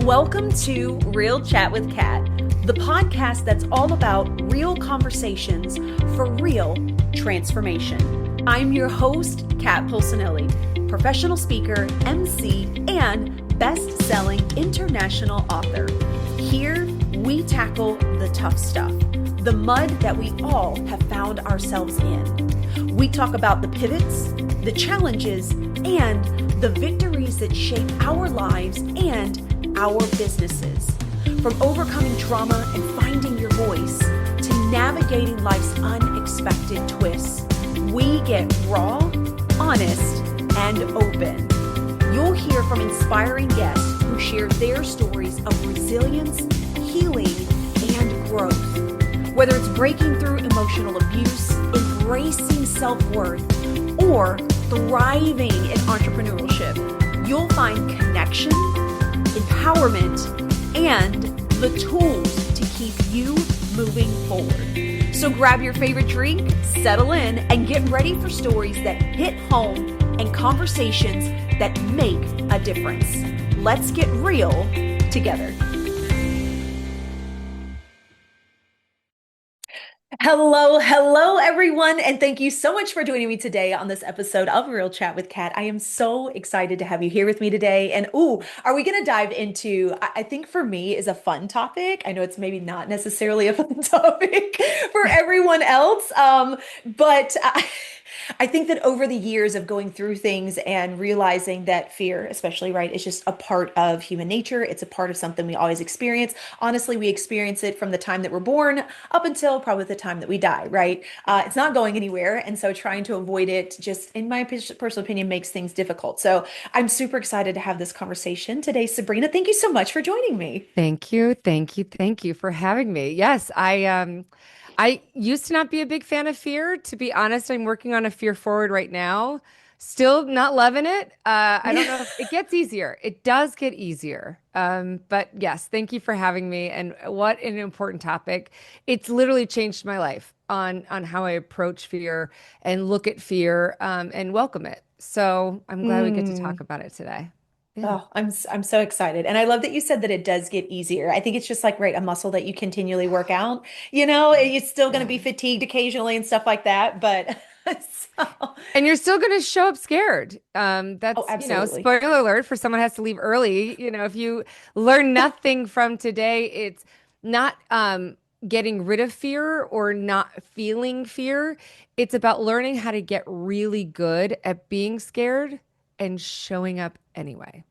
Welcome to Real Chat with Kat, the podcast that's all about real conversations for real transformation. I'm your host, Kat Polsinelli, professional speaker, MC, and best-selling international author. Here, we tackle the tough stuff, the mud that we all have found ourselves in. We talk about the pivots, the challenges, and the victories that shape our lives and our businesses. From overcoming trauma and finding your voice to navigating life's unexpected twists, we get raw, honest, and open. You'll hear from inspiring guests who share their stories of resilience, healing, and growth. Whether it's breaking through emotional abuse, embracing self-worth, or thriving in entrepreneurship, you'll find connection, empowerment, and the tools to keep you moving forward. So grab your favorite drink, settle in, and get ready for stories that hit home and conversations that make a difference. Let's get real together. Hello, everyone, and thank you so much for joining me today on this episode of Real Chat with Kat. I am so excited to have you here with me today. And are we going to dive into, I think for me is a fun topic. I know it's maybe not necessarily a fun topic for everyone else, but I think that over the years of going through things and realizing that fear, especially, right, is just a part of human nature. It's a part of something we always experience. Honestly, we experience it from the time that we're born up until probably the time that we die, right? It's not going anywhere. And so trying to avoid it, just in my personal opinion, makes things difficult. So I'm super excited to have this conversation today. Sabrina, thank you so much for joining me. Thank you for having me. Yes, I used to not be a big fan of fear. To be honest, I'm working on a fear forward right now. Still not loving it. I don't know if it gets easier. It does get easier. But yes, thank you for having me. And what an important topic. It's literally changed my life on how I approach fear and look at fear and welcome it. So I'm glad we get to talk Mm. about it today. Yeah. Oh, I'm so excited. And I love that you said that it does get easier. I think it's just like, right, a muscle that you continually work out. You're still going to Yeah. be fatigued occasionally and stuff like that, but so, And you're still going to show up scared. oh, That's, absolutely. spoiler alert for someone who has to leave early. If you learn nothing from today, it's not getting rid of fear or not feeling fear. It's about learning how to get really good at being scared and showing up anyway.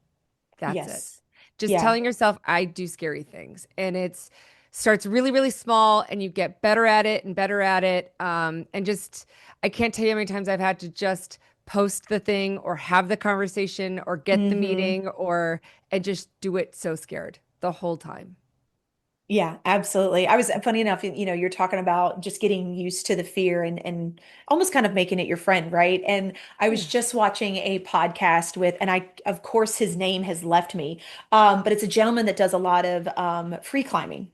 That's it. Yes. Just Yeah. telling yourself, I do scary things. And it's starts really, really small and you get better at it and better at it. And just, I can't tell you how many times I've had to just post the thing or have the conversation or get the Hmm. meeting and just do it so scared the whole time. Yeah, absolutely. I was funny enough, you're talking about just getting used to the fear and almost kind of making it your friend, right? And I was Yeah. just watching a podcast with, and of course, his name has left me, but it's a gentleman that does a lot of free climbing.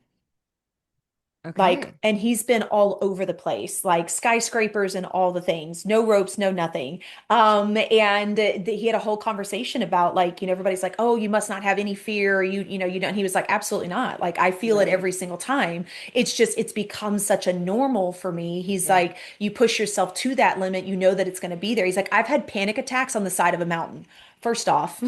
Okay. And he's been all over the place, like skyscrapers and all the things, no ropes, no nothing. He had a whole conversation about like, everybody's like, oh, you must not have any fear. You don't. He was like, absolutely not. Like, I feel it Right. every single time. It's become such a normal for me. He's Yeah. like, you push yourself to that limit, you know that it's going to be there. He's like, I've had panic attacks on the side of a mountain. First off,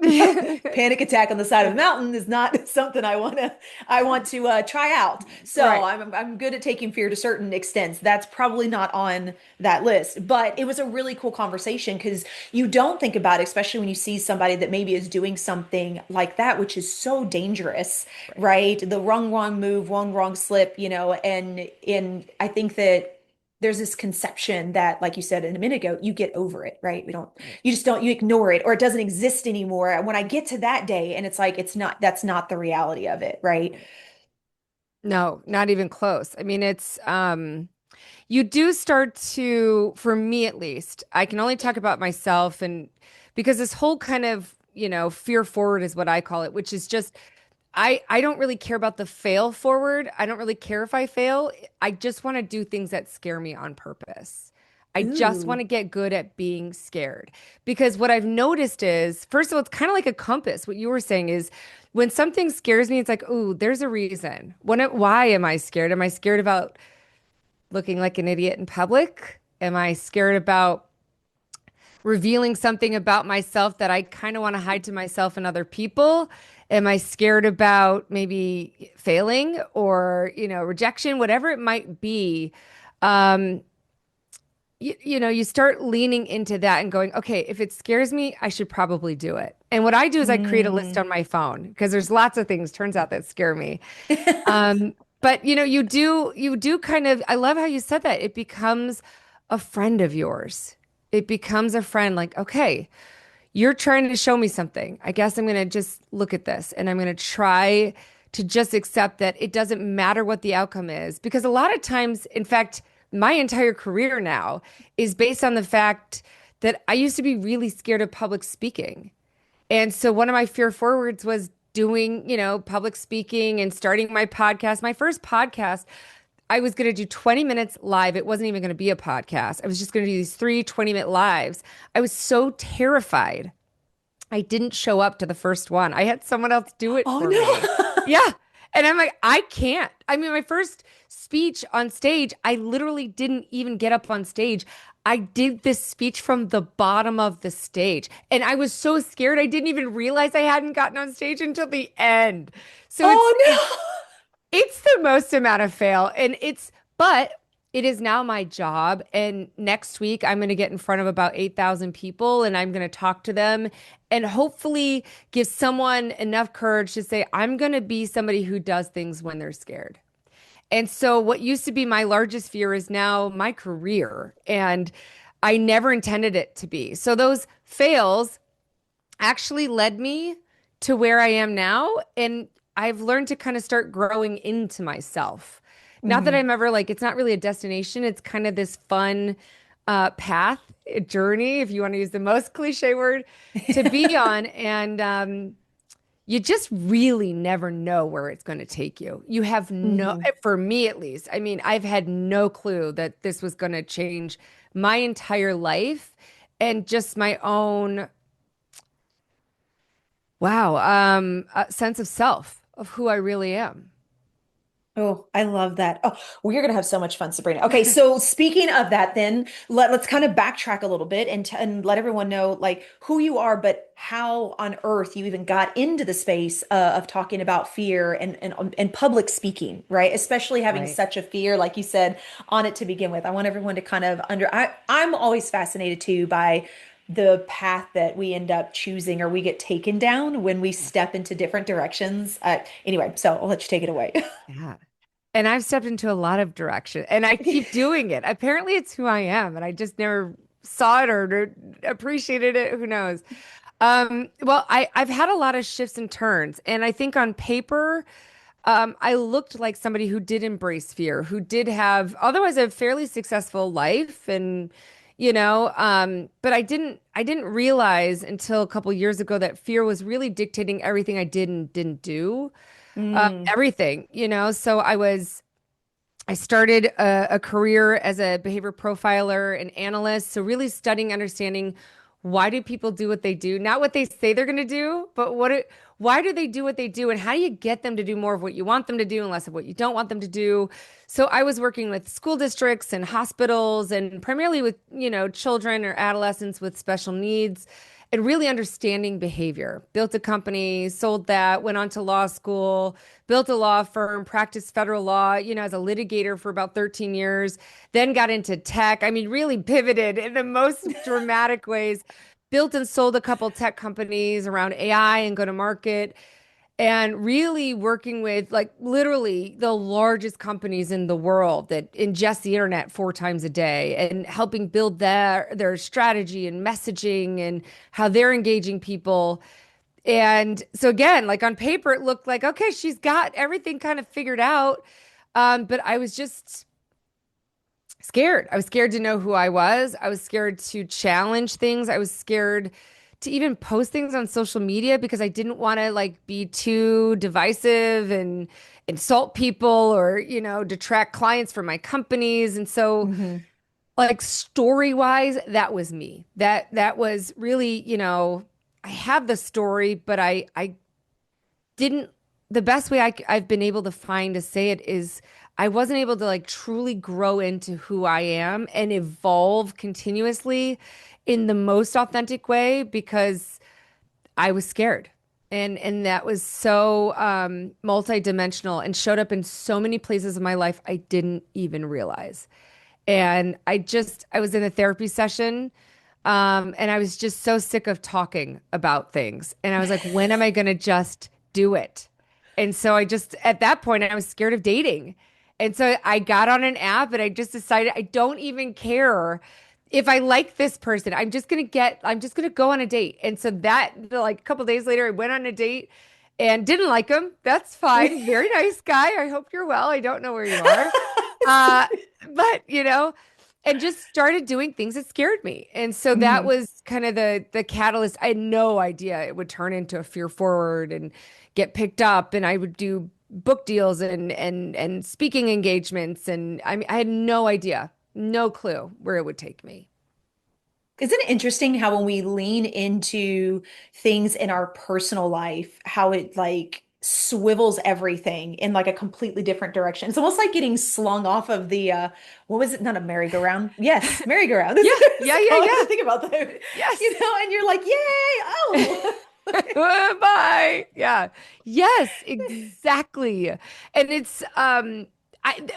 panic attack on the side of a mountain is not something I want to try out. So Right. I'm good at taking fear to certain extents. That's probably not on that list, but it was a really cool conversation because you don't think about it, especially when you see somebody that maybe is doing something like that, which is so dangerous, Right. right? The wrong move, wrong slip, and I think that there's this conception that, like you said a minute ago, you get over it, right? Right. You just don't, you ignore it or it doesn't exist anymore. And when I get to that day and it's like, that's not the reality of it, right? Right. No, not even close. I mean, it's you do start to, for me at least, I can only talk about myself and because this whole kind of, fear forward is what I call it, which is just I don't really care about the fail forward. I don't really care if I fail. I just want to do things that scare me on purpose. I just want Ooh. to get good at being scared. Because what I've noticed is, first of all, it's kind of like a compass. What you were saying is when something scares me, it's like, ooh, there's a reason. Why am I scared? Am I scared about looking like an idiot in public? Am I scared about revealing something about myself that I kind of want to hide to myself and other people? Am I scared about maybe failing or, rejection, whatever it might be? Um, you start leaning into that and going, okay, if it scares me, I should probably do it. And what I do is I create a list Mm. on my phone because there's lots of things, turns out, that scare me. But you do kind of, I love how you said that. It becomes a friend of yours. It becomes a friend like, okay, you're trying to show me something. I guess I'm going to just look at this and I'm going to try to just accept that it doesn't matter what the outcome is. Because a lot of times, in fact, my entire career now is based on the fact that I used to be really scared of public speaking. And so one of my fear forwards was doing, public speaking and starting my podcast. My first podcast, I was going to do 20 minutes live. It wasn't even going to be a podcast. I was just going to do these 3 20-minute lives. I was so terrified. I didn't show up to the first one. I had someone else do it Oh for me. no. Yeah. And I'm like, I can't. I mean, my first speech on stage, I literally didn't even get up on stage. I did this speech from the bottom of the stage. And I was so scared I didn't even realize I hadn't gotten on stage until the end. So it's it's Oh it's the most amount of fail. But it is now my job. And next week, I'm going to get in front of about 8,000 people and I'm going to talk to them and hopefully give someone enough courage to say, I'm going to be somebody who does things when they're scared. And so, what used to be my largest fear is now my career. And I never intended it to be. So, those fails actually led me to where I am now. And I've learned to kind of start growing into myself. Not that no. I'm ever like, it's not really a destination. It's kind of this fun path, a journey, if you want to use the most cliche word, to be on. And you just really never know where it's going to take you. You have no, Mhm. for me at least, I mean, I've had no clue that this was going to change my entire life and just my own wow. Sense of self of who I really am. Oh, I love that. Oh, we're gonna have so much fun, Sabrina. Okay, so speaking of that, then let's kind of backtrack a little bit and let everyone know like who you are, but how on earth you even got into the space of talking about fear and public speaking, right? Especially having Right. such a fear, like you said, on it to begin with. I want everyone to kind of I'm always fascinated too by the path that we end up choosing or we get taken down when we Yeah. step into different directions. Anyway, so I'll let you take it away. Yeah. And I've stepped into a lot of direction and I keep doing it. Apparently it's who I am and I just never saw it or appreciated it. Who knows? Well, I've had a lot of shifts and turns, and I think on paper, I looked like somebody who did embrace fear, who did have otherwise a fairly successful life, and but I didn't realize until a couple years ago that fear was really dictating everything I did and didn't do, Mm. everything, So I started a career as a behavior profiler and analyst. So really studying, understanding why do people do what they do? Not what they say they're going to do, but why do they do what they do? And how do you get them to do more of what you want them to do and less of what you don't want them to do? So I was working with school districts and hospitals and primarily with, children or adolescents with special needs and really understanding behavior. Built a company, sold that, went on to law school, built a law firm, practiced federal law, as a litigator for about 13 years, then got into tech. I mean, really pivoted in the most dramatic ways, built and sold a couple tech companies around AI and go to market. And really working with like literally the largest companies in the world that ingest the internet 4 times a day and helping build their strategy and messaging and how they're engaging people. And so again, like on paper, it looked like, okay, she's got everything kind of figured out. But I was just scared. I was scared to know who I was. I was scared to challenge things. I was scared to even post things on social media because I didn't want to like be too divisive and insult people or, detract clients from my companies. And so Hmm. like story wise, that was me. That was really, I have the story, but I didn't the best way I've been able to find to say it is I wasn't able to like truly grow into who I am and evolve continuously in the most authentic way because I was scared. And that was so multidimensional and showed up in so many places in my life I didn't even realize. And I was in a therapy session, and I was just so sick of talking about things. And I was like, when am I going to just do it? And so at that point, I was scared of dating. And so I got on an app and I just decided I don't even care if I like this person. I'm just going to go on a date. And so like a couple days later, I went on a date and didn't like him. That's fine. Very nice guy. I hope you're well. I don't know where you are. Uh, but and just started doing things that scared me. And so that Mhm. was kind of the catalyst. I had no idea it would turn into a fear forward and get picked up, and I would do book deals and speaking engagements, and I had no idea, no clue where it would take me. Isn't it interesting how when we lean into things in our personal life, how it like swivels everything in like a completely different direction? It's almost like getting slung off of the what was it? Not a merry-go-round. Yes, merry-go-round. Yeah, This yeah, is yeah, all I yeah. can think about that. Yes. And you're like, yay! Oh. Bye. Yeah. Yes, exactly. And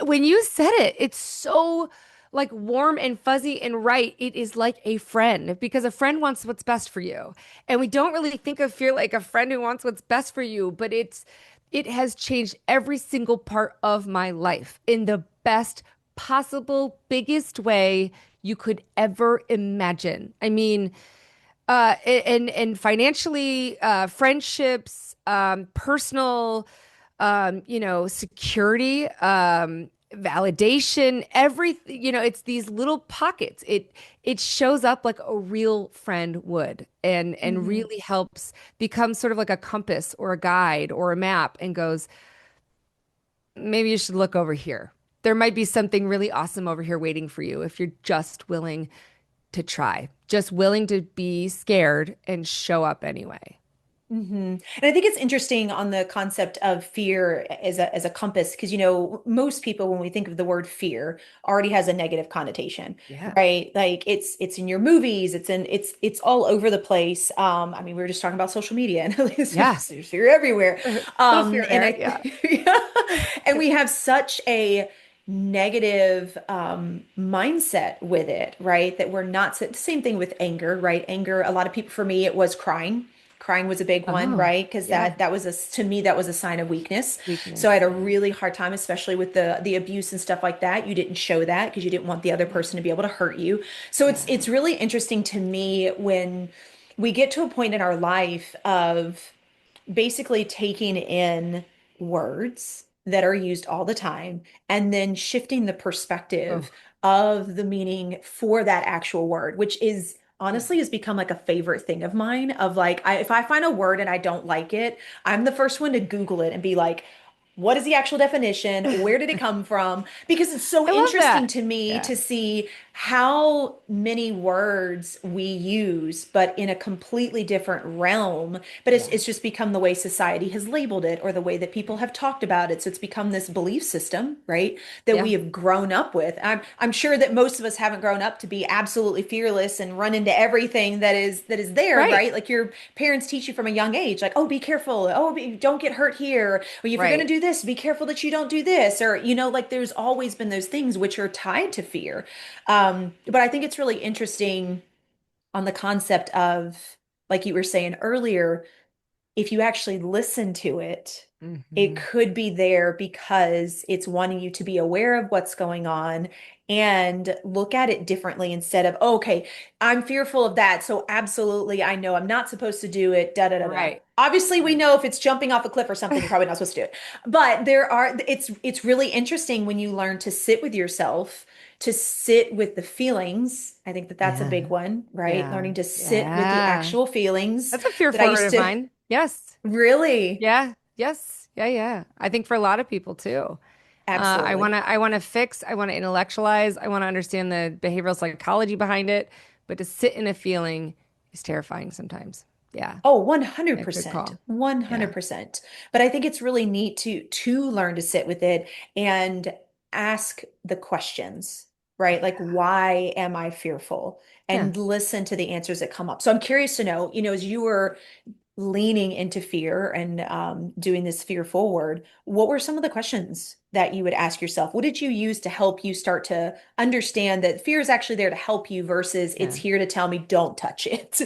when you said it, it's so like warm and fuzzy and right. It is like a friend because a friend wants what's best for you. And we don't really think of fear like a friend who wants what's best for you, but it has changed every single part of my life in the best possible, biggest way you could ever imagine. I mean, and financially, friendships, personal, security, validation, everything, it's these little pockets. It shows up like a real friend would and Mhm. really helps become sort of like a compass or a guide or a map and goes, maybe you should look over here. There might be something really awesome over here waiting for you if you're just willing to try, just willing to be scared and show up anyway. And I think it's interesting on the concept of fear as a compass, because most people when we think of the word fear already has a negative connotation, Yeah. right? Like it's in your movies, it's all over the place. I mean, we were just talking about social media and Yeah. there's fear everywhere. Still fear And there. Yeah. yeah. And we have such a negative mindset with it, right? That we're not same thing with anger, right? Anger, a lot of people, for me, it was crying. Crying was a big one, Oh, right? Because yeah. that was to me that was a sign of weakness. So I Weakness. had a Yeah. really hard time, especially with the abuse and stuff like that. You didn't show that because you didn't want the other person to be able to hurt you. So Yeah. it's really interesting to me when we get to a point in our life of basically taking in words that are used all the time and then shifting the perspective Oh, of the meaning for that actual word, which is yeah. honestly has become like a favorite thing of mine of like if I find a word and I don't like it, I'm the first one to Google it and be like, what is the actual definition? Where did it come from? Because it's so I love interesting that. to me Yeah. to see how many words we use, but in a completely different realm. But Yeah. it's just become the way society has labeled it or the way that people have talked about it. So it's become this belief system, right? That we Yeah. have grown up with. I'm sure that most of us haven't grown up to be absolutely fearless and run into everything that is there, Right. right? Like your parents teach you from a young age, like, oh, be careful. Oh, don't get hurt here. Or if you're going to Right. do this, be careful that you don't do this. Or, like there's always been those things which are tied to fear. But I think it's really interesting on the concept of, like you were saying earlier, if you actually listen to it, it Hmm. could be there because it's wanting you to be aware of what's going on and look at it differently instead of, oh, okay, I'm fearful of that. So absolutely, I know I'm not supposed to do it, da da da da. Right. Obviously, we Right. know if it's jumping off a cliff or something, you're probably not supposed to do it. But it's really interesting when you learn to sit with yourself, to sit with the feelings. I think that that's a Yeah. big one, right? Yeah. Learning to sit with the Yeah. actual feelings That's a fear that I forward used of to mine. Yes. really. Yeah. Yes. Yeah. Yeah. I think for a lot of people too. Absolutely. I want to fix, I want to intellectualize, I want to understand the behavioral psychology behind it, but to sit in a feeling is terrifying sometimes. Yeah, Oh, yeah, good 100%. call. Yeah, 100%. But I think it's really neat to learn to sit with it and ask the questions, right? Like, why am I fearful? yeah. And listen to the answers that come up. So I'm curious to know, as you were leaning into fear and doing this fear forward, what were some of the questions that you would ask yourself? What did you use to help you start to understand that fear is actually there to help you versus it's Yeah. here to tell me don't touch it?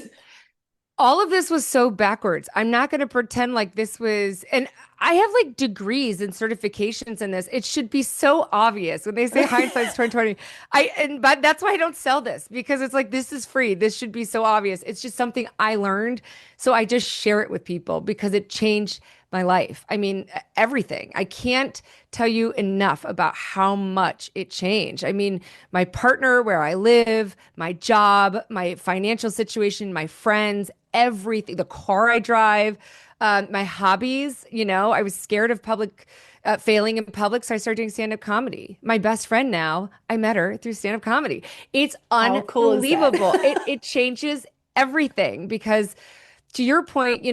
All of this was so backwards. I'm not going to pretend like this was, and I have like degrees and certifications in this. It should be so obvious when they say hindsight's 2020. But that's why I don't sell this because it's like this is free. This should be so obvious. It's just something I learned, so I just share it with people because it changed my life. I mean, everything. I can't tell you enough about how much it changed. I mean, my partner, where I live, my job, my financial situation, my friends, everything, the car I drive, my hobbies. I was scared of failing in public, so I started doing stand-up comedy. My best friend now, I met her through stand-up comedy. It's How cool is that? unbelievable. It changes everything because, to your point,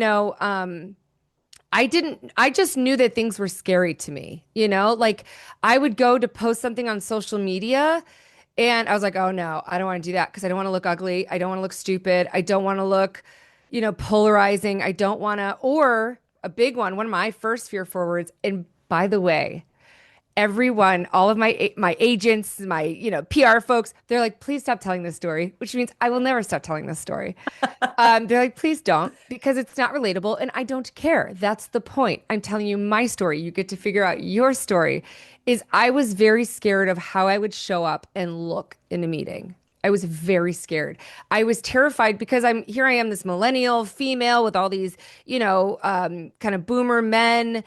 I just knew that things were scary to me, like I would go to post something on social media and I was like, oh no, I don't want to do that because I don't want to look ugly. I don't want to look stupid. I don't want to look, polarizing. I don't want to, or a big one of my first fear forwards. And by the way, everyone, all of my agents, my, PR folks, they're like, please stop telling this story, which means I will never stop telling this story. They're like, please don't, because it's not relatable and I don't care. That's the point. I'm telling you my story. You get to figure out your story. Is I was very scared of how I would show up and look in a meeting. I was very scared. I was terrified because I am this millennial female with all these, kind of boomer men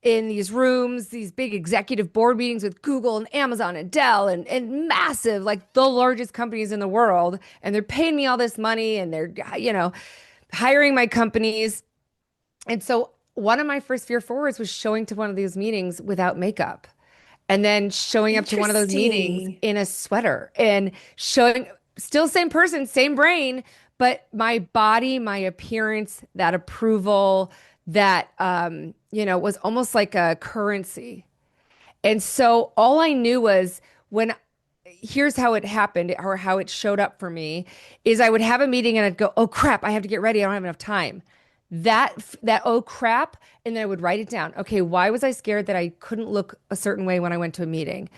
in these rooms, these big executive board meetings with Google and Amazon and Dell and massive, like the largest companies in the world. And they're paying me all this money and they're, hiring my companies. And so one of my first fear forwards was showing to one of these meetings without makeup and then showing up to one of those meetings Interesting. in a sweater and showing still same person, same brain, but my body, my appearance, that approval, that was almost like a currency. And so all I knew was when here's how it happened or how it showed up for me is I would have a meeting and I'd go, "Oh crap, I have to get ready. I don't have enough time." That oh crap, and then I would write it down. Okay, why was I scared that I couldn't look a certain way when I went to a meeting?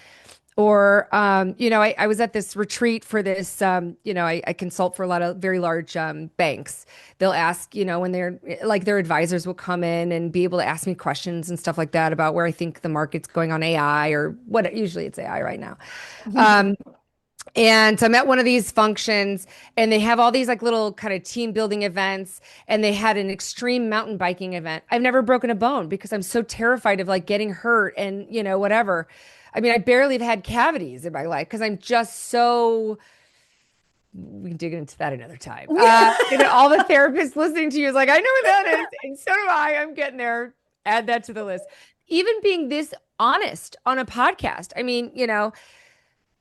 Or, I was at this retreat for this, I consult for a lot of very large banks. They'll ask, when they're like their advisors will come in and be able to ask me questions and stuff like that about where I think the market's going on AI or what usually it's AI right now. Um, and so I'm at one of these functions and they have all these like little kind of team building events and they had an extreme mountain biking event. I've never broken a bone because I'm so terrified of like getting hurt and, whatever. I mean, I barely have had cavities in my life because I'm just so we can dig into that another time. All the therapists listening to you is like, I know what that is. And so do I. I'm getting there. Add that to the list. Even being this honest on a podcast. I mean,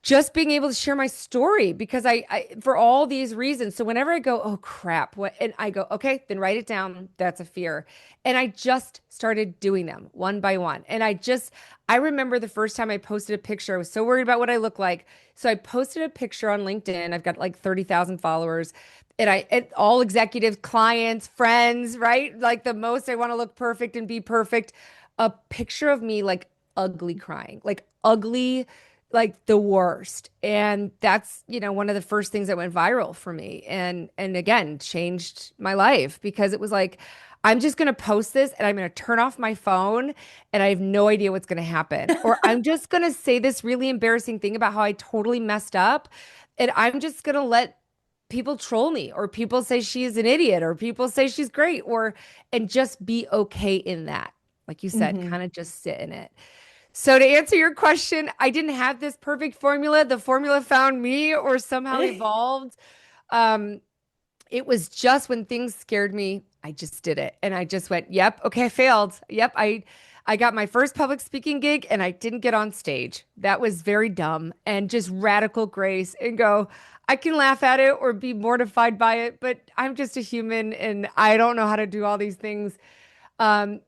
just being able to share my story because I for all these reasons. So whenever I go, oh crap, what, and I go, okay, then write it down. That's a fear. And I just started doing them one by one. And I remember the first time I posted a picture, I was so worried about what I look like. So I posted a picture on LinkedIn. I've got like 30,000 followers. And all executives, clients, friends, right? Like the most I want to look perfect and be perfect. A picture of me like ugly crying, like ugly like the worst. And that's, one of the first things that went viral for me and again changed my life because it was like I'm just going to post this and I'm going to turn off my phone and I have no idea what's going to happen. Or I'm just going to say this really embarrassing thing about how I totally messed up and I'm just going to let people troll me or people say she's an idiot or people say she's great or and just be okay in that. Like you said, Mhm. kind of just sit in it. So to answer your question, I didn't have this perfect formula. The formula found me or somehow evolved. Um, it was just when things scared me, I just did it. And I just went, yep, okay, I failed. Yep, I got my first public speaking gig and I didn't get on stage. That was very dumb and just radical grace and go, I can laugh at it or be mortified by it, but I'm just a human and I don't know how to do all these things. Um,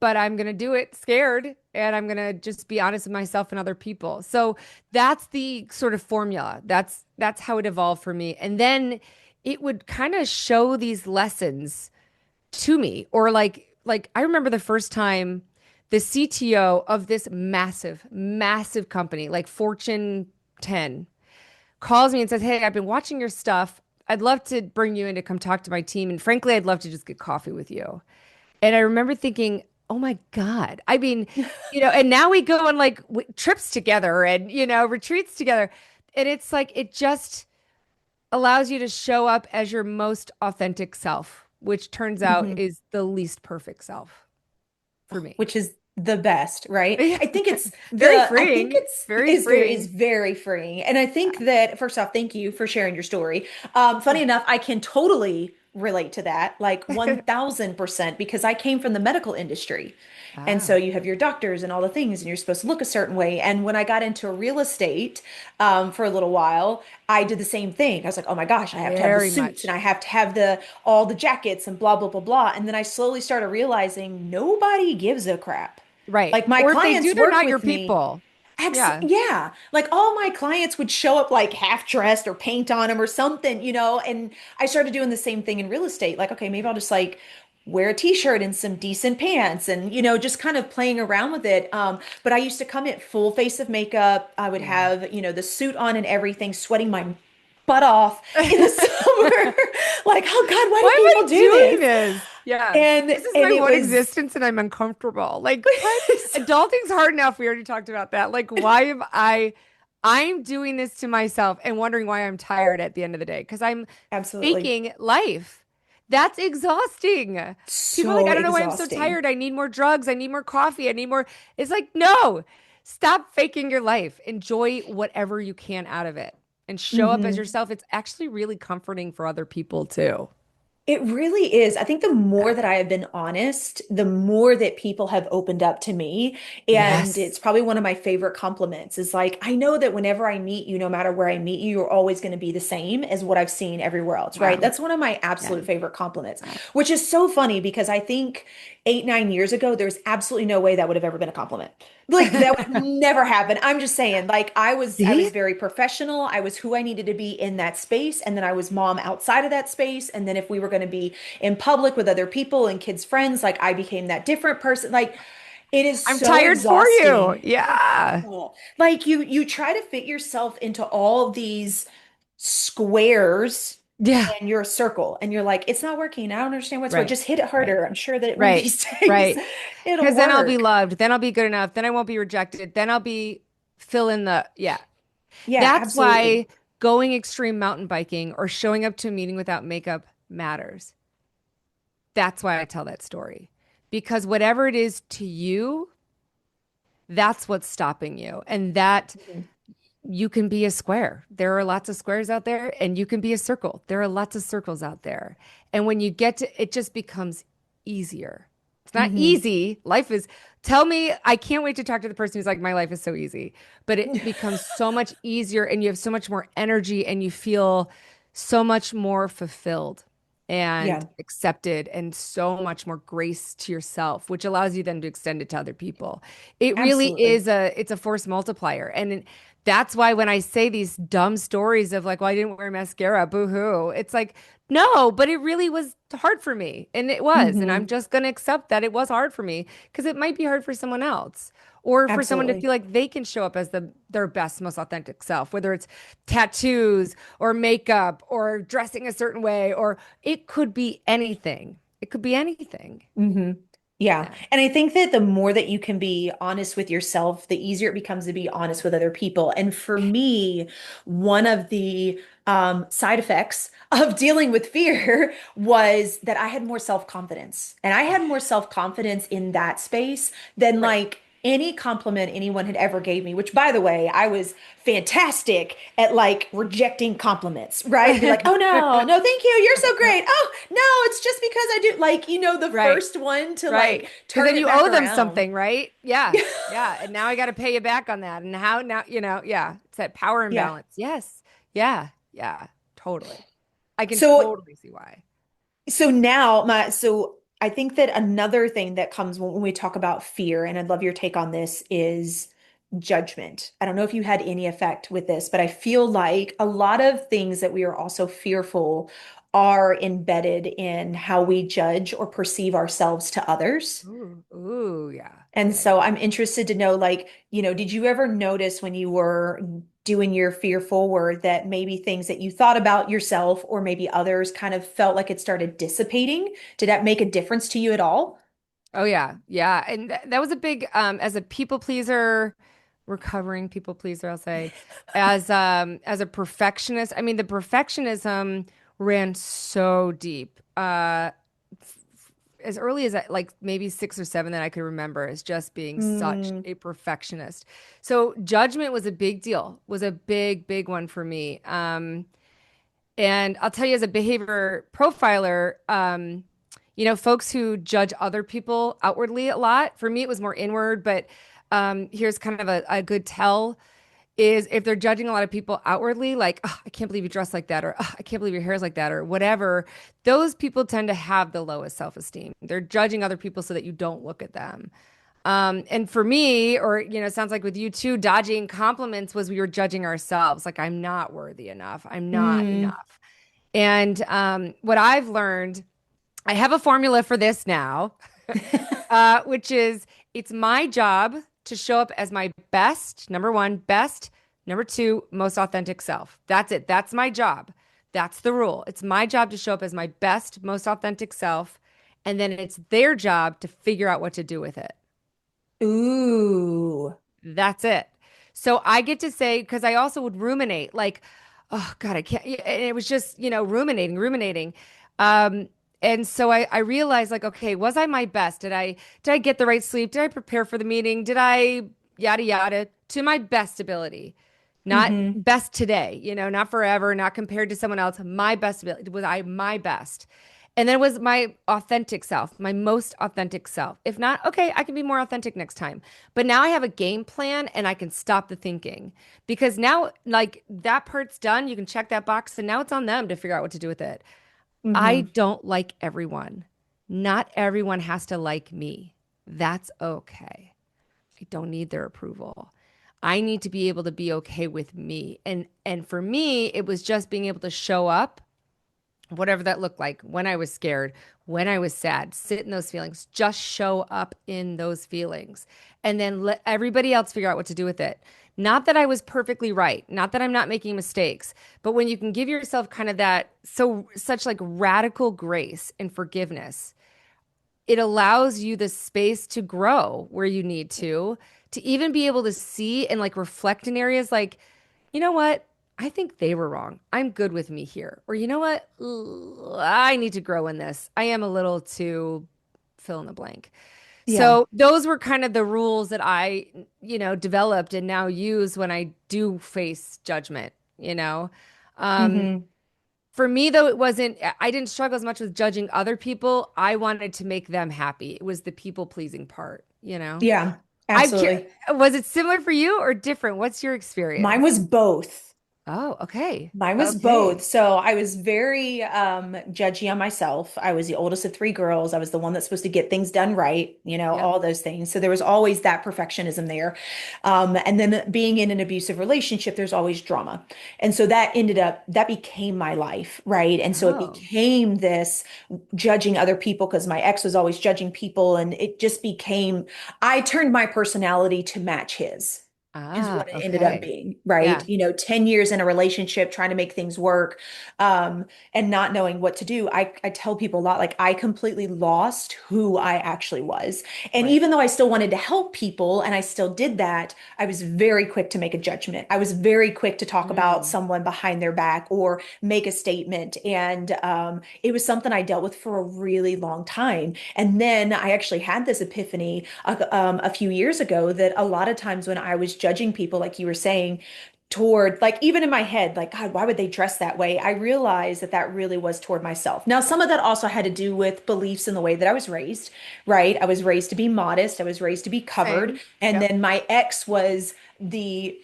but I'm going to do it scared and I'm going to just be honest with myself and other people. So that's the sort of formula. That's how it evolved for me. And then it would kind of show these lessons to me or like I remember the first time the CTO of this massive company like Fortune 10 calls me and says, "Hey, I've been watching your stuff. I'd love to bring you in to come talk to my team and frankly I'd love to just get coffee with you." And I remember thinking, "Oh my God." I mean, and now we go on like trips together and retreats together. And it's like it just allows you to show up as your most authentic self, which turns out Mhm. is the least perfect self for me. Which is the best, right? I think it's Very the I think freeing, it's very is freeing. very freeing. And I think that first off, thank you for sharing your story. Funny Yeah. enough, I can totally relate to that, like 1000%, because I came from the medical industry. And so Ah, you have your doctors and all the things, and you're supposed to look a certain way. And when I got into real estate for a little while, I did the same thing. I was like, oh my gosh, I have to have the very suits and much. I have to have the all the jackets and blah blah blah blah. And then I slowly started realizing nobody gives a crap. Right. Like my Or if they do, clients they're work not your with me. people. Yeah. Yeah. Like all my clients would show up like half dressed or paint on them or something, and I started doing the same thing in real estate. Like, okay, maybe I'll just like wear a t-shirt and some decent pants and just kind of playing around with it. But I used to come in full face of makeup. I would Yeah. have, the suit on and everything, sweating my butt off in the Why summer. Like, oh God, why am do I people do doing this? this? Yeah. And This is and my it one was existence and I'm uncomfortable. Like, what? Adulting's hard enough. We already talked about that. Like, why am I'm doing this to myself and wondering why I'm tired at the end of the day because I'm absolutely faking life. That's exhausting. People are like, so I don't know why I'm so exhausting. tired. I need more drugs. I need more coffee. I need more. It's like, no, stop faking your life. Enjoy whatever you can out of it and show up as Hmm. yourself. It's actually really comforting for other people too. It really is. I think the more Yeah. that I have been honest, the more that people have opened up to me. And Yes. it's probably one of my favorite compliments is like, I know that whenever I meet you, no matter where I meet you, you're always going to be the same as what I've seen everywhere else, right? Wow. That's one of my Yeah. absolute favorite compliments, Wow. which is so funny because I think 8, 9 years ago, there's absolutely no way that would have ever been a compliment. Like that would never happen. I'm just saying, like I was See? very professional. I was who I needed to be in that space, and then I was mom outside of that space. And then if we were going to be in public with other people and kids' friends, like I became that different person. Like it is I'm so tired for you. exhausting. I Yeah. know. Like you try to fit yourself into all these squares Yeah. and you're a circle and you're like, it's not working. I don't understand what's wrong. Right. Just hit it Right. harder. I'm sure that one of Right. these days Right. it'll Because then I'll be work. loved. Then I'll be good enough. Then I won't be rejected. Then I'll be fill in the, yeah. Yeah, That's absolutely. why going extreme mountain biking or showing up to a meeting without makeup matters. That's why I tell that story. Because whatever it is to you, that's what's stopping you. And that Mhm. you can be a square. There are lots of squares out there, and you can be a circle. There are lots of circles out there. And when you get to it, just becomes easier. It's not Mhm. easy. Life is, tell me, I can't wait to talk to the person who's like, my life is so easy. But it becomes so much easier, and you have so much more energy, and you feel so much more fulfilled and Yeah, accepted, and so much more grace to yourself, which allows you then to extend it to other people. It really absolutely. is it's a force multiplier. And that's why when I say these dumb stories of like, well, I didn't wear mascara, boo-hoo, it's like, no, but it really was hard for me. And it was. And I'm Hmm. just going to accept that it was hard for me because it might be hard for someone else or for someone to Absolutely. feel like they can show up as their best, most authentic self, whether it's tattoos or makeup or dressing a certain way, or it could be anything. It could be anything. Hmm. Yeah. Yeah. And I think that the more that you can be honest with yourself, the easier it becomes to be honest with other people. And for me, one of the side effects of dealing with fear was that I had more self-confidence. And I had more self-confidence in that space than Right. like any compliment anyone had ever gave me, which by the way, I was fantastic at like rejecting compliments, right? Be like, oh no, no, thank you. You're so great. Oh no, it's just because I do like, the Right. first one to like Right. Because turn then it you back owe them around. something, right? Yeah. Yeah. And now I got to pay you back on that. And how now, yeah, it's that power Yeah. imbalance. Yes. Yeah. Yeah. Totally. I can So totally see why. so I think that another thing that comes when we talk about fear, and I'd love your take on this, is judgment. I don't know if you had any effect with this, but I feel like a lot of things that we are also fearful are embedded in how we judge or perceive ourselves to others. Ooh, yeah. And Yeah. so I'm interested to know, like, did you ever notice when you were doing your fear forward that maybe things that you thought about yourself or maybe others kind of felt like it started dissipating? Did that make a difference to you at all? Oh yeah, yeah, and that was a big as a people pleaser, recovering people pleaser, I'll say, as a perfectionist. I mean, the perfectionism ran so deep. As early as like maybe 6 or 7 that I could remember as just being such Mm, a perfectionist. So judgment was a big deal, was a big, big one for me. And I'll tell you, as a behavior profiler, folks who judge other people outwardly a lot, for me, it was more inward, but here's kind of a good tell is if they're judging a lot of people outwardly, like, oh, I can't believe you dress like that, or oh, I can't believe your hair is like that, or whatever, those people tend to have the lowest self-esteem. They're judging other people so that you don't look at them. And for me, or it sounds like with you too, dodging compliments was we were judging ourselves. Like, I'm not worthy enough. I'm not mm. enough. And what I've learned, I have a formula for this now, which is it's my job to show up as my best, number one, best, number two, most authentic self. That's it. That's my job. That's the rule. It's my job to show up as my best, most authentic self. And then it's their job to figure out what to do with it. Ooh. That's it. So I get to say, because I also would ruminate, like, oh God, I can't. Yeah, and it was just, ruminating. Um, and so I realized, like, okay, was I my best? Did I get the right sleep? Did I prepare for the meeting? Did I yada yada to my best ability? Not Hmm. best today, not forever, not compared to someone else. My best ability. Was I my best? And then it was my authentic self, my most authentic self. If not, okay, I can be more authentic next time. But now I have a game plan and I can stop the thinking because now, like, that part's done. You can check that box and now it's on them to figure out what to do with it. I Hmm. don't like everyone. Not everyone has to like me. That's okay. I don't need their approval. I need to be able to be okay with me. And for me, it was just being able to show up whatever that looked like when I was scared, when I was sad, sit in those feelings, just show up in those feelings and then let everybody else figure out what to do with it. Not that I was perfectly right, not that I'm not making mistakes, but when you can give yourself kind of that such like radical grace and forgiveness, it allows you the space to grow where you need to even be able to see and like reflect in areas like, you know what? I think they were wrong. I'm good with me here. Or you know what? I need to grow in this. I am a little too fill in the blank. Yeah. So those were kind of the rules that I, developed and now use when I do face judgment, you know. Um, Hmm. for me, though, I didn't struggle as much with judging other people. I wanted to make them happy. It was the people pleasing part, you know? Yeah, I'm absolutely. Was it similar for you or different? What's your Mine experience? was both. Oh, okay. Mine was both. Okay. So I was very judgy on myself. I was the oldest of three girls. I was the one that's supposed to get things done right, Yep. all those things. So there was always that perfectionism there. And then being in an abusive relationship, there's always drama. And so that became my life, right? And so it Oh, became this judging other people because my ex was always judging people. And it just became, I turned my personality to match his. is Ah, what it ended up okay. being, right? Yeah. 10 years in a relationship trying to make things work, and not knowing what to do. I tell people a lot, like I completely lost who I actually was. And Right. even though I still wanted to help people and I still did that, I was very quick to make a judgment. I was very quick to talk about Mm, someone behind their back or make a statement. And it was something I dealt with for a really long time. And then I actually had this epiphany a few years ago that a lot of times when I was judging people, like you were saying, toward like even in my head, like, God, why would they dress that way? I realized that that really was toward myself. Now, some of that also had to do with beliefs in the way that I was raised, right? I was raised to be modest, I was raised to be covered. same. And Yep. then my ex was the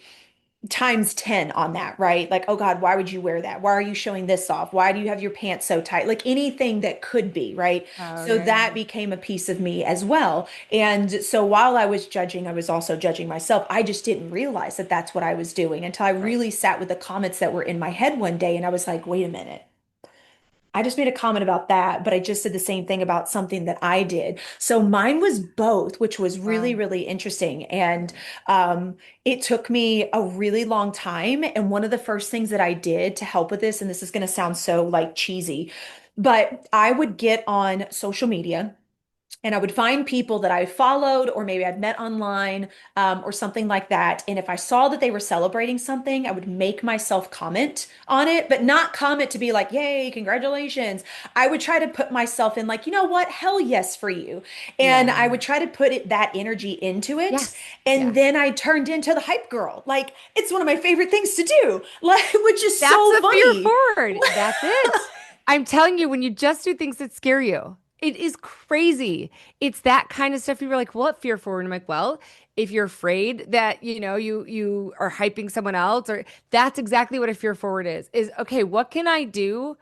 times 10 on that, right? Like, oh God, why would you wear that? Why are you showing this off? Why do you have your pants so tight? Like anything that could be, right? Oh, So yeah, yeah, that yeah. became a piece of me as well. And so while I was judging, I was also judging myself. I just didn't realize that that's what I was doing until I Right. really sat with the comments that were in my head one day and I was like, wait a minute. I just made a comment about that, but I just said the same thing about something that I did. So mine was both, which was really, Wow. really interesting. And Yeah. um, it took me a really long time. And one of the first things that I did to help with this, and this is going to sound so like cheesy, but I would get on social media and I would find people that I followed or maybe I'd met online, or something like that. And if I saw that they were celebrating something, I would make myself comment on it, but not comment to be like, yay, congratulations. I would try to put myself in like, you know what? Hell yes for you. And I Yeah. would try to put that energy into it. Yes. And Yeah. then I turned into the hype girl. Like it's one of my favorite things to do, like, which is That's so a fear funny. forward. That's it. I'm telling you, when you just do things that scare you, it is crazy. It's that kind of stuff. You're like, what fear forward? And I'm like, well, if you're afraid that you are hyping someone else, or that's exactly what a fear forward is okay, what can I do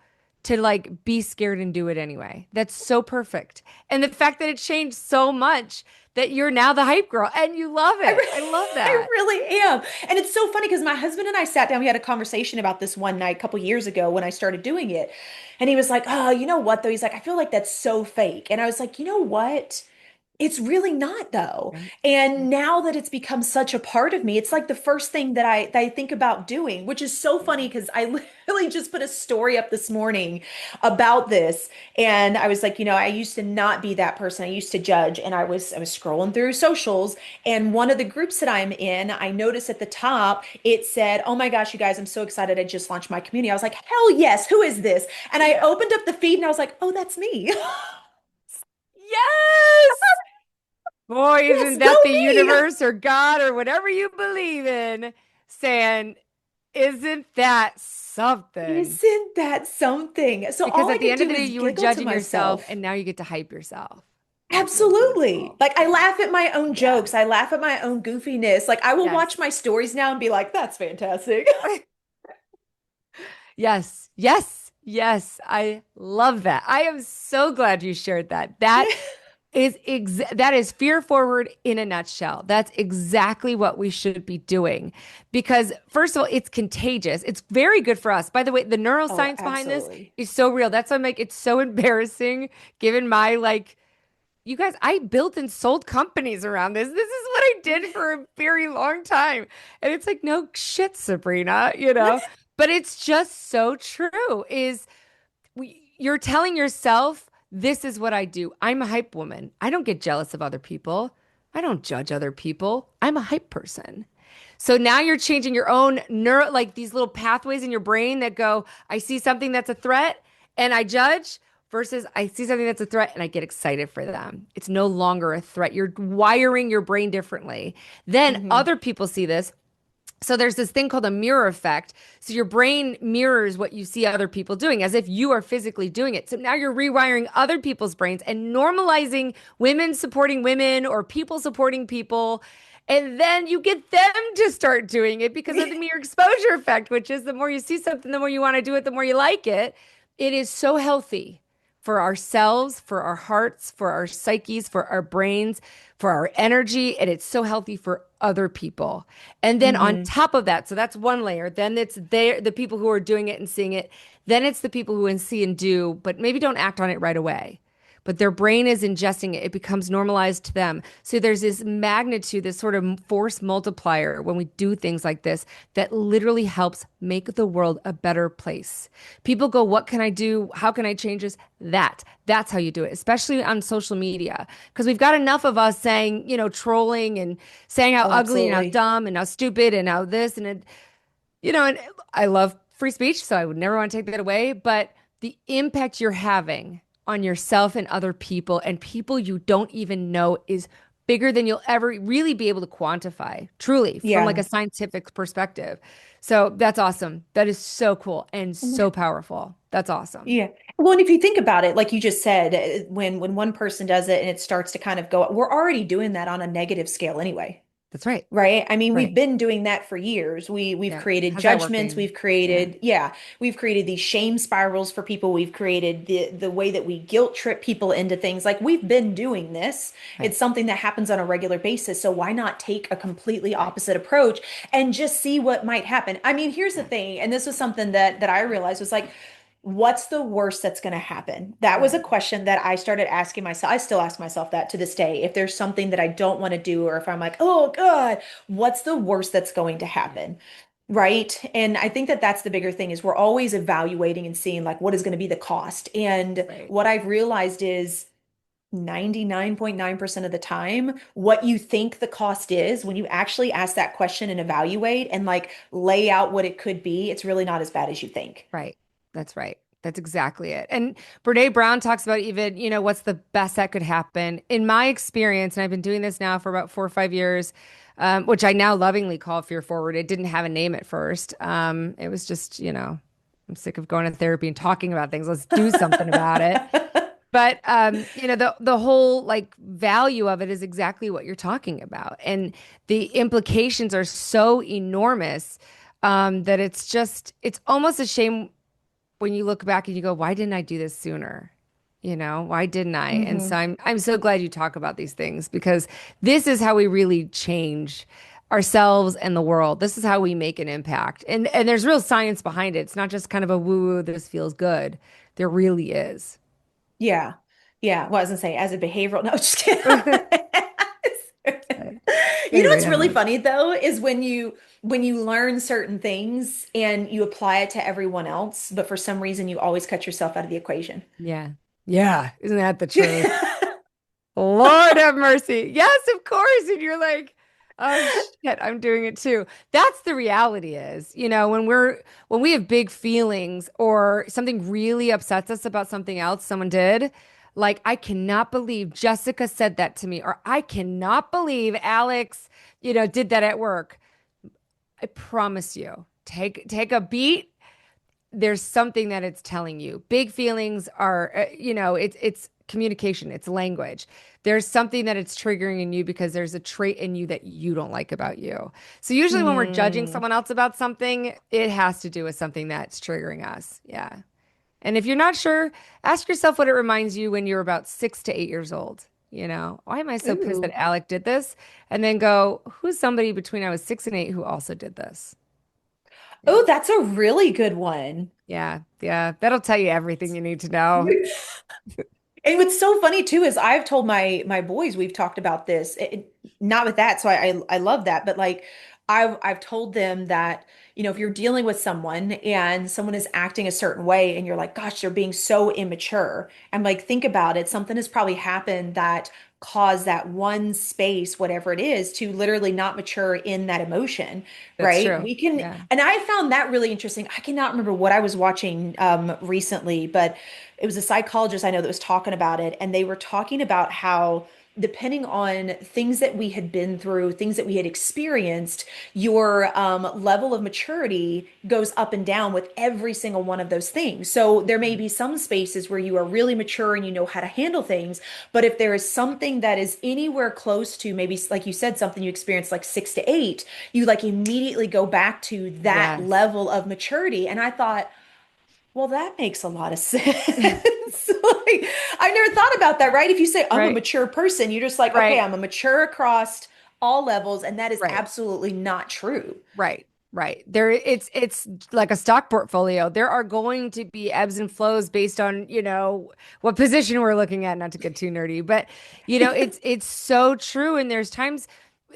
to like be scared and do it anyway? That's so perfect. And the fact that it changed so much that you're now the hype girl and you love I, it. I love I that. really am. And it's so funny because my husband and I sat down, we had a conversation about this one night a couple years ago when I started doing it. And he was like, oh, you know what, though? He's like, I feel like that's so fake. And I was like, you know what? It's really not though. Right. And Right. now that it's become such a part of me, it's like the first thing that I think about doing, which is so funny because I literally just put a story up this morning about this. And I was like, I used to not be that person. I used to judge and I was scrolling through socials and one of the groups that I'm in, I noticed at the top it said, "Oh my gosh, you guys, I'm so excited. I just launched my community." I was like, "Hell yes, who is this?" And I Yeah. opened up the feed and I was like, "Oh, that's me." Yes. Boy, Yes, isn't go that the me. universe or God or whatever you believe in saying, isn't that something? Isn't that something? So Because all I at the can end of do the day, is you were giggle to judging yourself myself. and now you get to hype yourself. That's really Absolutely. beautiful. Like I Yeah. laugh at my own Yeah. jokes. I laugh at my own goofiness. Like I will watch Yes. my stories now and be like, "That's fantastic." Yes. Yes. Yes. I love that. I am so glad you shared that. That is fear forward in a nutshell. That's exactly what we should be doing. Because first of all, it's contagious. It's very good for us. By the way, the Oh, neuroscience behind this absolutely. is so real. That's why I'm like, it's so embarrassing given my like, you guys, I built and sold companies around this. This is what I did for a very long time. And it's like, no shit, Sabrina. But it's just so true. You're telling yourself, this is what I do. I'm a hype woman. I don't get jealous of other people. I don't judge other people. I'm a hype person. So now you're changing your own like these little pathways in your brain that go, I see something that's a threat and I judge versus I see something that's a threat and I get excited for them. It's no longer a threat. You're wiring your brain differently. Then Hmm. other people see this, so there's this thing called a mirror effect. So your brain mirrors what you see other people doing as if you are physically doing it. So now you're rewiring other people's brains and normalizing women supporting women or people supporting people. And then you get them to start doing it because of the mirror exposure effect, which is the more you see something, the more you want to do it, the more you like it. It is so healthy for ourselves, for our hearts, for our psyches, for our brains, for our energy, and it's so healthy for other people. And then on Hmm. top of that, so that's one layer. Then it's the people who are doing it and seeing it. Then it's the people who see and do, but maybe don't act on it right away. but their brain is ingesting it. It becomes normalized to them. So there's this magnitude, this sort of force multiplier when we do things like this that literally helps make the world a better place. People go, what can I do? How can I change this? That's how you do it, especially on social media. Because we've got enough of us saying, trolling and saying how Oh, ugly and how absolutely. dumb and how stupid and how this and it, and I love free speech, so I would never want to take that away. But the impact you're having on yourself and other people and people you don't even know is bigger than you'll ever really be able to quantify, truly, from like Yeah. a scientific perspective. So that's awesome. That is so cool and so powerful. That's awesome. Yeah. Well, and if you think about it, like you just said, when one person does it and it starts to kind of go, we're already doing that on a negative scale anyway. That's right. Right? I mean, we've Right. been doing that for years. We've Yeah. created How's that judgments, working? Yeah. we've created these shame spirals for people. We've created the way that we guilt trip people into things. Like we've been doing this. Right. It's something that happens on a regular basis. So why not take a completely Right. opposite approach and just see what might happen? I mean, here's the Yeah. thing, and this was something that I realized was like, what's the worst that's going to happen? That was a Right. question that I started asking myself. I still ask myself that to this day. If there's something that I don't want to do, or if I'm like, oh God, what's the worst that's going to Yeah. happen? Right. And I think that that's the bigger thing is we're always evaluating and seeing like what is going to be the cost. And Right. what I've realized is 99.9% of the time, what you think the cost is, when you actually ask that question and evaluate and like lay out what it could be, it's really not as bad as you think. Right. That's right. That's exactly it. And Brene Brown talks about even, what's the best that could happen. In my experience, and I've been doing this now for about 4 or 5 years, which I now lovingly call fear forward. It didn't have a name at first. It was just, I'm sick of going to therapy and talking about things. Let's do something about it. But the whole like value of it is exactly what you're talking about. And the implications are so enormous that it's almost a shame when you look back and you go, why didn't I do this sooner? Why didn't I? And so hmm I'm so glad you talk about these things because this is how we really change ourselves and the world. This is how we make an impact. And there's real science behind it. It's not just kind of a woo-woo, this feels good. There really is. Yeah. Yeah. Well, I was gonna say as a behavioral, no, just kidding. But You know anyway, what's I don't really know. funny though is when you learn certain things and you apply it to everyone else, but for some reason you always cut yourself out of the equation. Yeah. Yeah. Isn't that the truth? Lord have mercy. Yes, of course. And you're like, oh shit, I'm doing it too. That's the reality is, when we have big feelings or something really upsets us about something else someone did, like I cannot believe Jessica said that to me, or I cannot believe Alex, did that at work. I promise you, take a beat, there's something that it's telling you. Big feelings are, it's communication, it's language. There's something that it's triggering in you because there's a trait in you that you don't like about you. So usually when we're judging Hmm. someone else about something, it has to do with something that's triggering us. Yeah. And if you're not sure, ask yourself what it reminds you when you're about 6 to 8 years old. Why am I so pissed that Ooh. Alec did this? And then go, who's somebody between I was 6 and 8 who also did this? Yeah. Oh, that's a really good one. Yeah, yeah. That'll tell you everything you need to know. And what's so funny too is I've told my boys we've talked about this, not with that, so I love that, but like I've told them that if you're dealing with someone and someone is acting a certain way and you're like, gosh, they're being so immature. I'm like, think about it. Something has probably happened that caused that one space, whatever it is, to literally not mature in that emotion, That's right? true. We can, Yeah. and I found that really interesting. I cannot remember what I was watching recently, but it was a psychologist I know that was talking about it, and they were talking about how depending on things that we had been through, things that we had experienced, your level of maturity goes up and down with every single one of those things. So there may be some spaces where you are really mature and you know how to handle things, but if there is something that is anywhere close to maybe, like you said, something you experienced like 6 to 8, you like immediately go back to that Yes. level of maturity. And I thought, well, that makes a lot of sense. Like, I never thought about that, right? If you say I'm a Right. mature person, you're just like, okay, Right. I'm a mature across all levels, and that is Right. absolutely not true. Right. Right. There it's like a stock portfolio. There are going to be ebbs and flows based on, what position we're looking at, not to get too nerdy, but it's so true. And there's times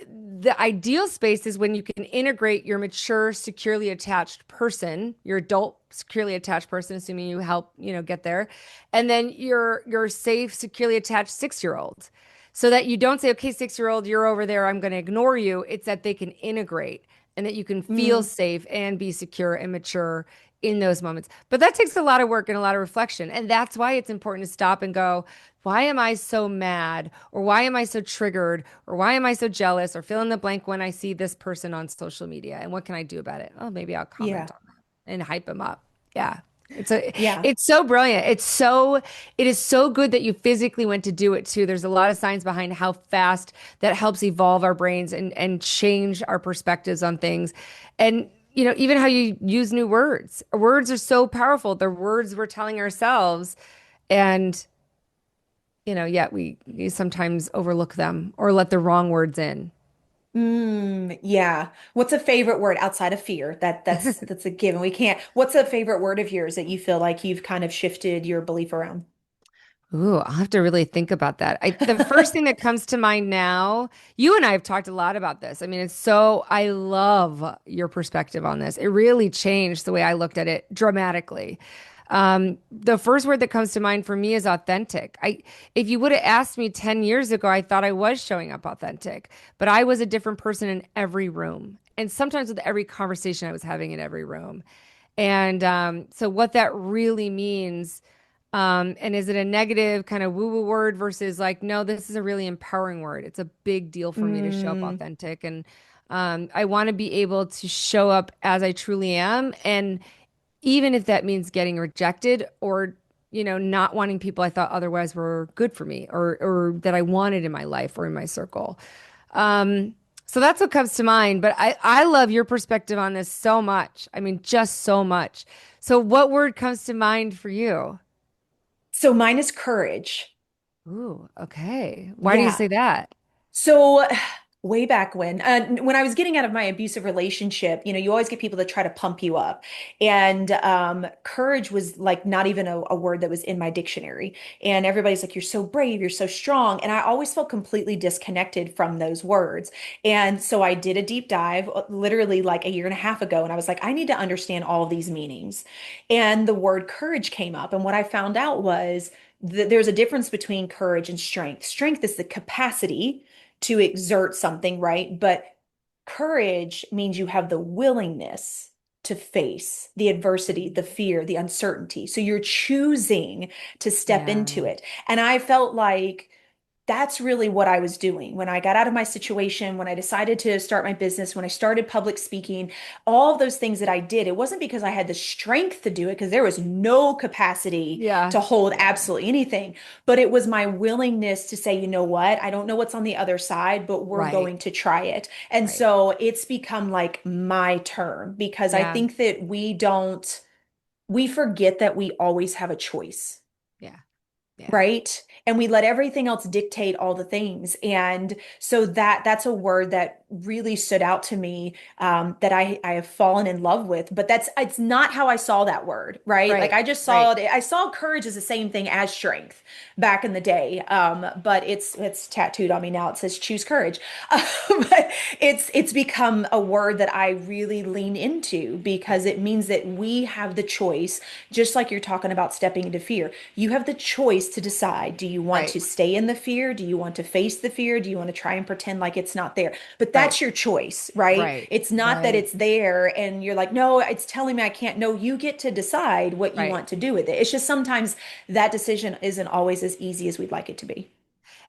the ideal space is when you can integrate your mature, securely attached person, your adult securely attached person, assuming you help, get there, and then your safe, securely attached 6-year-old. So that you don't say, okay, 6-year-old, you're over there, I'm going to ignore you. It's that they can integrate and that you can feel Mm, safe and be secure and mature in those moments. But that takes a lot of work and a lot of reflection. And that's why it's important to stop and go, why am I so mad? Or why am I so triggered? Or why am I so jealous? Or fill in the blank when I see this person on social media? And what can I do about it? Oh, maybe I'll yeah. comment on that and hype them up. Yeah. It's a Yeah. it's so brilliant. It is so good that you physically went to do it too. There's a lot of science behind how fast that helps evolve our brains and change our perspectives on things. And even how you use new words. Words are so powerful. They're words we're telling ourselves. And yet we sometimes overlook them or let the wrong words in. Yeah. What's a favorite word outside of fear? That's a given. We can't. What's a favorite word of yours that you feel like you've kind of shifted your belief around? Ooh, I'll have to really think about that. The first thing that comes to mind now, you and I have talked a lot about this. I mean, I love your perspective on this. It really changed the way I looked at it dramatically. The first word that comes to mind for me is authentic. If you would have asked me 10 years ago, I thought I was showing up authentic, but I was a different person in every room. And sometimes with every conversation I was having in every room. And so, what that really means, and is it a negative kind of woo-woo word versus like, no, this is a really empowering word. It's a big deal for me to show up Mm, authentic. And I want to be able to show up as I truly am. And even if that means getting rejected or, not wanting people I thought otherwise were good for me or that I wanted in my life or in my circle. Um, so that's what comes to mind. But I love your perspective on this so much. I mean, just so much. So what word comes to mind for you? so mine is courage. Ooh, okay. Why do you Yeah. say that? So way back when I was getting out of my abusive relationship, you always get people that try to pump you up. And courage was like not even a word that was in my dictionary. And everybody's like, you're so brave, you're so strong. And I always felt completely disconnected from those words. And so I did a deep dive literally like a year and a half ago. And I was like, I need to understand all of these meanings. And the word courage came up. And what I found out was that there's a difference between courage and strength. Strength is the capacity to exert something, right? But courage means you have the willingness to face the adversity, the fear, the uncertainty. So you're choosing to step into Yeah. it. And I felt like that's really what I was doing when I got out of my situation, when I decided to start my business, when I started public speaking, all of those things that I did. It wasn't because I had the strength to do it, because there was no capacity Yeah. to hold Yeah. absolutely anything, but it was my willingness to say, you know what? I don't know what's on the other side, but we're Right. going to try it. And Right. so it's become like my term because I Yeah. think that we forget that we always have a choice, Yeah. Yeah. right? And we let everything else dictate all the things. And so that's a word that really stood out to me, that I have fallen in love with. But it's not how I saw that word, right? Like Right. I just saw Right. it. I saw courage as the same thing as strength back in the day. But it's tattooed on me now. It says choose courage. But it's become a word that I really lean into because Right. it means that we have the choice, just like you're talking about stepping into fear. You have the choice to decide, do you want Right. to stay in the fear? Do you want to face the fear? Do you want to try and pretend like it's not there? But Right. that's your choice, right? Right. It's not that Right. it's there and you're like, no, it's telling me I can't. No, you get to decide what you Right. want to do with it. It's just sometimes that decision isn't always as easy as we'd like it to be.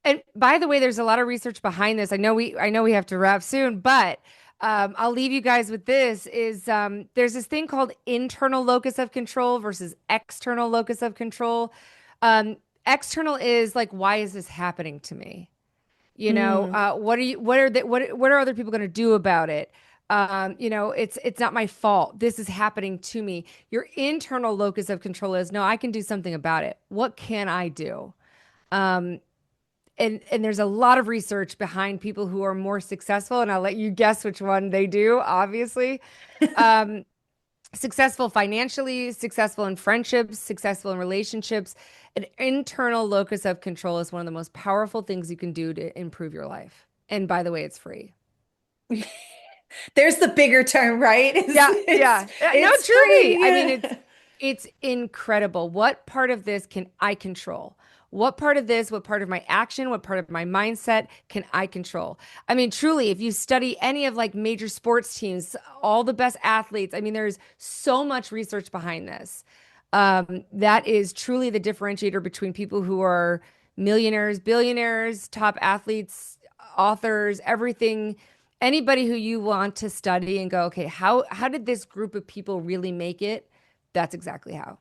And by the way, there's a lot of research behind this. I know we have to wrap soon, but I'll leave you guys with this is there's this thing called internal locus of control versus external locus of control. Um, External is like, why is this happening to me? Mm, What are other people going to do about it? It's not my fault. This is happening to me. Your internal locus of control is, no, I can do something about it. What can I do? and there's a lot of research behind people who are more successful, and I'll let you guess which one they do, obviously. Um, Successful financially, successful in friendships, successful in relationships. An internal locus of control is one of the most powerful things you can do to improve your life. And by the way, it's free. There's the bigger term, right? Yeah, yeah. No, It's truly. I mean, free. it's incredible. What part of this can I control? What part of this, what part of my action, what part of my mindset can I control? I mean, truly, if you study any of like major sports teams, all the best athletes, I mean, there's so much research behind this. That is truly the differentiator between people who are millionaires, billionaires, top athletes, authors, everything. Anybody who you want to study and go, okay, how did this group of people really make it? That's exactly how.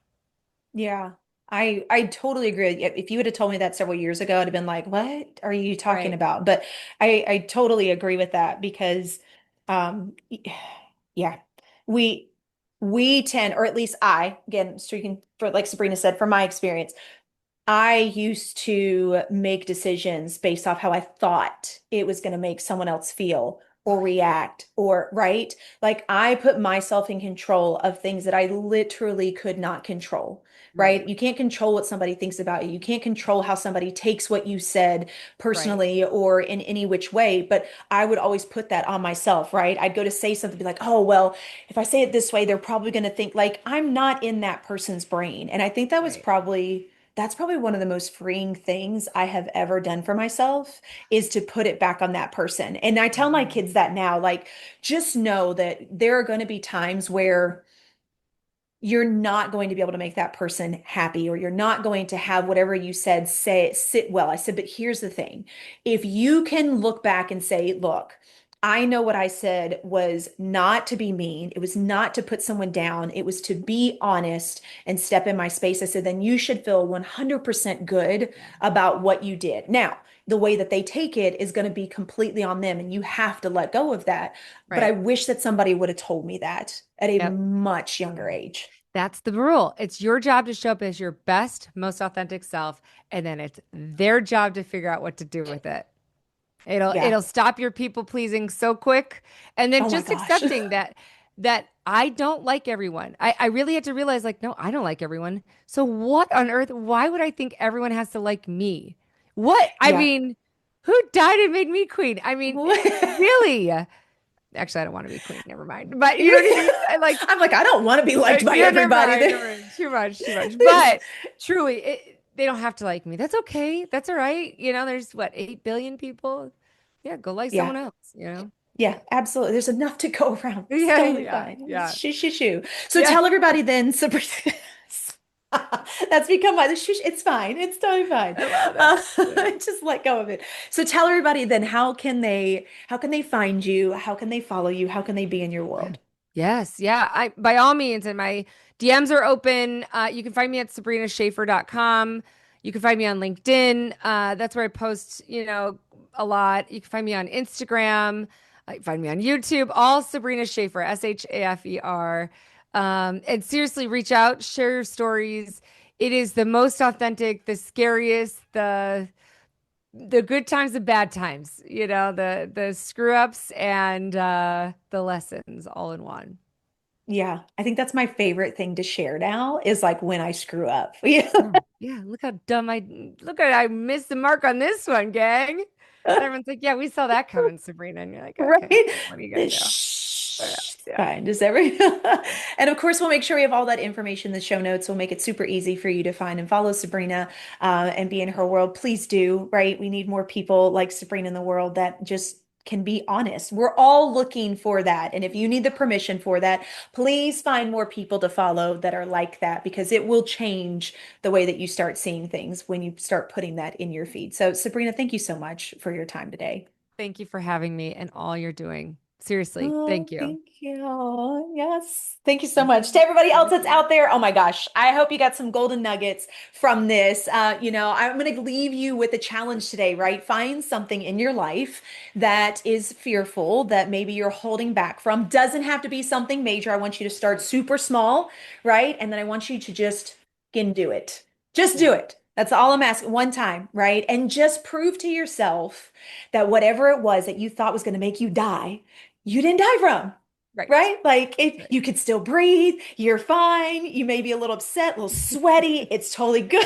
Yeah, I totally agree. If you would have told me that several years ago, I'd have been like, "What are you talking Right. about?" But I totally agree with that because, y- yeah, we we tend, or at least I, again, speaking for like Sabrina said, from my experience, I used to make decisions based off how I thought it was going to make someone else feel or react or right. Like I put myself in control of things that I literally could not control, Right. right? You can't control what somebody thinks about you. You can't control how somebody takes what you said Right. personally or in any which way. But I would always put that on myself, right? I'd go to say something, be like, oh, well, if I say it this way, they're probably going to think like I'm not in that person's brain. And I think that was Right. probably that's probably one of the most freeing things I have ever done for myself is to put it back on that person. And I tell my Mhm. kids that now, like, just know that there are going to be times where you're not going to be able to make that person happy or you're not going to have whatever you said say sit well. I said, but here's the thing. If you can look back and say, look, I know what I said was not to be mean. It was not to put someone down. It was to be honest and step in my space. I said, then you should feel 100% good Yeah. about what you did. Now, the way that they take it is going to be completely on them, and you have to let go of that. But I Right. wish that somebody would have told me that at a Yep. much younger age. That's the rule. It's your job to show up as your best, most authentic self, and then it's their job to figure out what to do with it. Yeah. It'll stop your people pleasing so quick. And then Oh my just gosh. accepting that I don't like everyone. I really had to realize like, no, I don't like everyone. So what on earth, why would I think everyone has to like me? What? I Yeah. mean, who died and made me queen? I mean, really? Actually, I don't want to be queen. Never mind. But you know what I mean? I like, I'm like, I don't want to be liked by yeah, never everybody. mind, never mind. Too much, too much. But truly, they don't have to like me. That's okay. That's all right. You know, there's what, 8 billion people? Yeah, go like Yeah. someone else, you know? Yeah, absolutely. There's enough to go around. It's Yeah, totally yeah, fine. yeah, Shoo, shoo, shoo. So yeah. tell everybody then, Sabrina. That's become my shush. It's fine. It's totally fine. I love that. Yeah. Just let go of it. So tell everybody then how can they find you? How can they follow you? How can they be in your Yeah. world? Yes, yeah. I by all means, and my DMs are open. You can find me at sabrinashafer.com. You can find me on LinkedIn. That's where I post, a lot. You can find me on Instagram. You can find me on YouTube. All Sabrina Shafer, Shafer. And seriously, reach out, share your stories. It is the most authentic, the scariest, the good times, the bad times, the screw ups and the lessons all in one. Yeah, I think that's my favorite thing to share now is like when I screw up. Yeah. Yeah, yeah. Look how dumb I missed the mark on this one, gang. And everyone's like, yeah, we saw that coming, Sabrina. And you're like, Right? okay, what are you gonna do? Yeah, Shh, it's yeah. fine. Just every and of course we'll make sure we have all that information in the show notes. We'll make it super easy for you to find and follow Sabrina and be in her world. Please do, right? We need more people like Sabrina in the world that just can be honest. We're all looking for that. And if you need the permission for that, please find more people to follow that are like that because it will change the way that you start seeing things when you start putting that in your feed. So Sabrina, thank you so much for your time today. Thank you for having me and all you're doing. Seriously, Oh, thank you. thank you. Yes. Thank you so Yeah. much. To everybody else that's Anytime. out there, oh my gosh, I hope you got some golden nuggets from this. I'm going to leave you with a challenge today, right? Find something in your life that is fearful, that maybe you're holding back from. Doesn't have to be something major. I want you to start super small, right? And then I want you to just can do it. Just Yeah. do it. That's all I'm asking. One time, right? And just prove to yourself that whatever it was that you thought was going to make you die, you didn't die from. Right. Right? Like if Right. you could still breathe, you're fine. You may be a little upset, a little sweaty. It's totally good.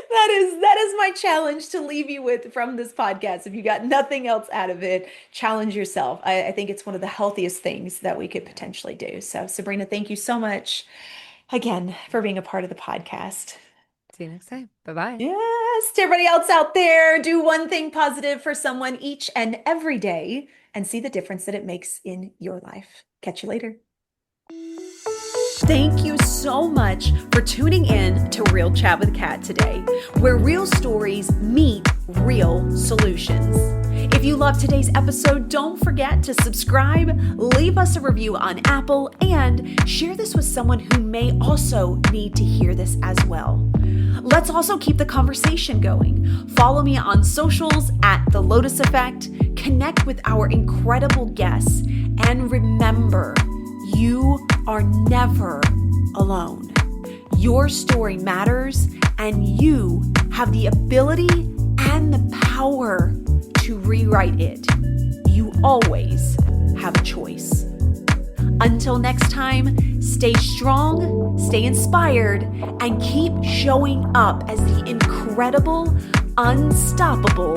Like, that is my challenge to leave you with from this podcast. If you got nothing else out of it, challenge yourself. I think it's one of the healthiest things that we could potentially do. So, Sabrina, thank you so much again for being a part of the podcast. See you next time. Bye-bye. Yes, to everybody else out there, do one thing positive for someone each and every day and see the difference that it makes in your life. Catch you later. Thank you so much for tuning in to Real Chat with Kat today, where real stories meet real solutions. If you loved today's episode, don't forget to subscribe, leave us a review on Apple, and share this with someone who may also need to hear this as well. Let's also keep the conversation going. Follow me on socials at The Lotus Effect, connect with our incredible guests, and remember, you are never alone. Your story matters, and you have the ability and the power to rewrite it. You always have a choice. Until next time, stay strong, stay inspired, and keep showing up as the incredible, unstoppable